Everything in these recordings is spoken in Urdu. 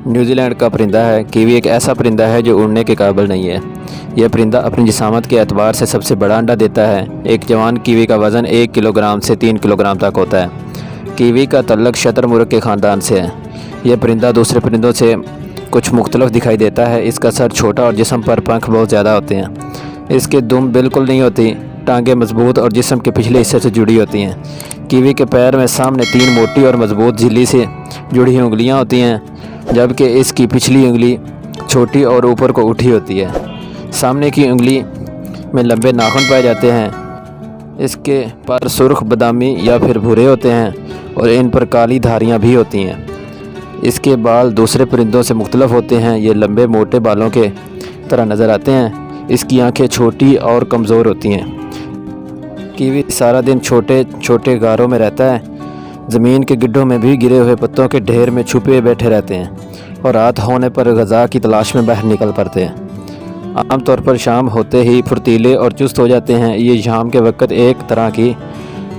نیوزی لینڈ کا پرندہ ہے کیوی ایک ایسا پرندہ ہے جو اڑنے کے قابل نہیں ہے۔ یہ پرندہ اپنی جسامت کے اعتبار سے سب سے بڑا انڈا دیتا ہے۔ ایک جوان کیوی کا وزن 1 کلو گرام سے 3 کلو گرام تک ہوتا ہے۔ کیوی کا تعلق شتر مرغ کے خاندان سے ہے۔ یہ پرندہ دوسرے پرندوں سے کچھ مختلف دکھائی دیتا ہے۔ اس کا سر چھوٹا اور جسم پر پنکھ بہت زیادہ ہوتے ہیں۔ اس کے دم بالکل نہیں ہوتی، ٹانگیں مضبوط اور جسم کے پچھلے حصے سے جڑی ہوتی ہیں۔ کیوی کے پیر میں سامنے 3 موٹی اور مضبوط جھلی سے جڑی ہوئی انگلیاں ہوتی ہیں، جبکہ اس کی پچھلی انگلی چھوٹی اور اوپر کو اٹھی ہوتی ہے۔ سامنے کی انگلی میں لمبے ناخن پائے جاتے ہیں۔ اس کے پر سرخ بادامی یا پھر بھورے ہوتے ہیں اور ان پر کالی دھاریاں بھی ہوتی ہیں۔ اس کے بال دوسرے پرندوں سے مختلف ہوتے ہیں، یہ لمبے موٹے بالوں کے طرح نظر آتے ہیں۔ اس کی آنکھیں چھوٹی اور کمزور ہوتی ہیں۔ کیوی سارا دن چھوٹے چھوٹے غاروں میں رہتا ہے، زمین کے گڈھوں میں بھی گرے ہوئے پتوں کے ڈھیر میں چھپے بیٹھے رہتے ہیں اور رات ہونے پر غذا کی تلاش میں باہر نکل پڑتے ہیں۔ عام طور پر شام ہوتے ہی پھرتیلے اور چست ہو جاتے ہیں۔ یہ شام کے وقت ایک طرح کی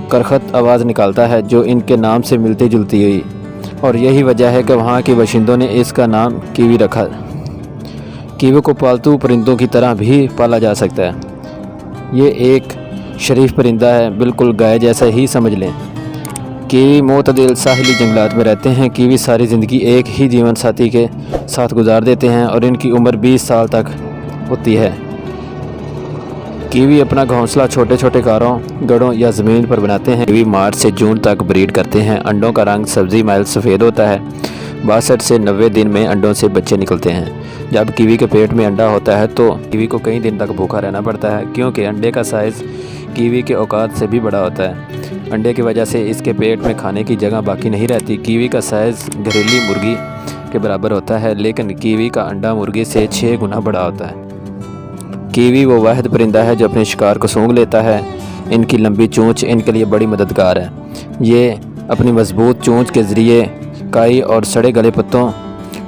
کرخت آواز نکالتا ہے جو ان کے نام سے ملتی جلتی ہوئی، اور یہی وجہ ہے کہ وہاں کے باشندوں نے اس کا نام کیوی رکھا۔ کیوی کو پالتو پرندوں کی طرح بھی پالا جا سکتا ہے۔ یہ ایک شریف پرندہ ہے، بالکل گائے جیسا ہی سمجھ لیں۔ کیوی معتدل ساحلی جنگلات میں رہتے ہیں۔ کیوی ساری زندگی ایک ہی جیون ساتھی کے ساتھ گزار دیتے ہیں اور ان کی عمر 20 سال تک ہوتی ہے۔ کیوی اپنا گھونسلہ چھوٹے چھوٹے غاروں، گڑھوں یا زمین پر بناتے ہیں۔ کیوی مارچ سے جون تک بریڈ کرتے ہیں۔ انڈوں کا رنگ سبزی مائل سفید ہوتا ہے۔ 62 سے 90 دن میں انڈوں سے بچے نکلتے ہیں۔ جب کیوی کے پیٹ میں انڈا ہوتا ہے تو کیوی کو کئی دن تک بھوکا رہنا پڑتا ہے، کیونکہ انڈے کا سائز کیوی کے اوقات سے بھی بڑا ہوتا ہے۔ انڈے کی وجہ سے اس کے پیٹ میں کھانے کی جگہ باقی نہیں رہتی۔ کیوی کا سائز گھریلو مرغی کے برابر ہوتا ہے، لیکن کیوی کا انڈا مرغی سے 6 گنا بڑا ہوتا ہے۔ کیوی وہ واحد پرندہ ہے جو اپنے شکار کو سونگھ لیتا ہے۔ ان کی لمبی چونچ ان کے لیے بڑی مددگار ہے۔ یہ اپنی مضبوط چونچ کے ذریعے کائی اور سڑے گلے پتوں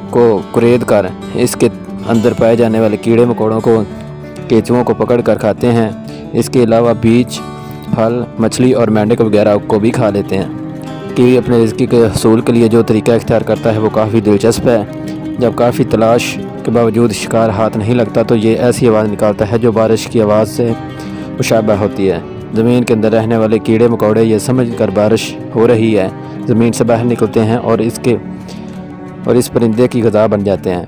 کو کرید کر اس کے اندر پائے جانے والے کیڑے مکوڑوں کو، کیچوؤں کو پکڑ کر کھاتے ہیں۔ اس کے علاوہ بیج، پھل، مچھلی اور مینڈک وغیرہ کو بھی کھا لیتے ہیں۔ کیوی اپنے رزق کے حصول کے لیے جو طریقہ اختیار کرتا ہے وہ کافی دلچسپ ہے۔ جب کافی تلاش کے باوجود شکار ہاتھ نہیں لگتا تو یہ ایسی آواز نکالتا ہے جو بارش کی آواز سے مشابہ ہوتی ہے۔ زمین کے اندر رہنے والے کیڑے مکوڑے یہ سمجھ کر بارش ہو رہی ہے زمین سے باہر نکلتے ہیں اور اس پرندے کی غذا بن جاتے ہیں۔